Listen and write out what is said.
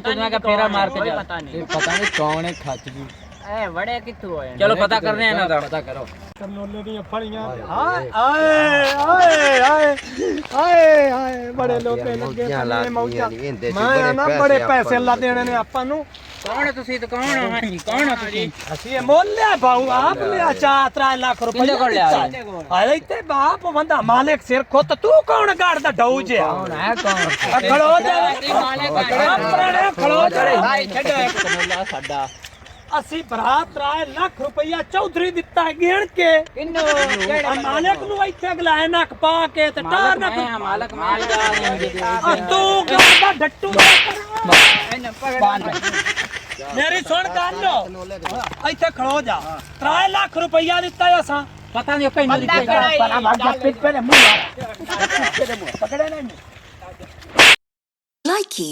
तुम्हें का फेरा मार के जा पता नहीं पता नहीं कौन है खच जी ए बड़े कितु होए चलो पता करने हैं ना तो पता करो करनोले ਦੀਆਂ ਫੜੀਆਂ ਹਾਏ ਹਾਏ ਹਾਏ ਹਾਏ ਹਾਏ ਬੜੇ ਲੋਕੇ ਲੱਗੇ ਪਏ ਮੌਜਾਂ ਮੈਂ ਨਾ ਬੜੇ ਪੈਸੇ ਲਾ ਦੇਣੇ ਨੇ ਆਪਾਂ ਨੂੰ कौन है तुसी तो कौन हो हां जी कौन हो तुसी ਅਸੀਂ ਇਹ ਮੁੱਲ ਲਿਆ ਬਾਉ ਆਪ ਲਿਆ 4 ਲੱਖ ਰੁਪਏ ਕਿੰਨੇ ਕੋਲ ਲਿਆ? ਹਾਏ ਇੱਥੇ ਬਾਪ ਬੰਦਾ ਮਾਲਕ ਸਿਰ ਖੁੱਤ ਤੂੰ ਕੌਣ ਗਾੜਦਾ ਡਾਊ ਜਿਆ कौन है कौन ਖੜੋ ਜਾ मालिक ਖੜੋ ਜਾ भाई छड्डो एक कमला साडा ਅਸੀਂ ਭਰਾ 3 ਲੱਖ ਰੁਪਇਆ ਚੌਧਰੀ ਦਿੱਤਾ ਗਿਣ ਕੇ किन्नो ਆ ਮਾਲਕ ਨੂੰ ਇੱਥੇ ਅਗਲਾਏ ਨੱਕ ਪਾ ਕੇ ਤੇ ਟਾਰ ਨਾ मालिक माल जा ਆ ਤੂੰ ਗਾੜਦਾ ਡੱਟੂ ਮੇਰੀ ਸੁਣ ਗੱਲ ਇੱਥੇ ਖੜੋ ਜਾ 3 ਲੱਖ ਰੁਪਇਆ ਦਿੱਤਾ ਅਸਾਂ पता नहीं कहीं बंदा खड़ा है। पला भाग जा पिट पे मुंह पकड़े नहीं Likey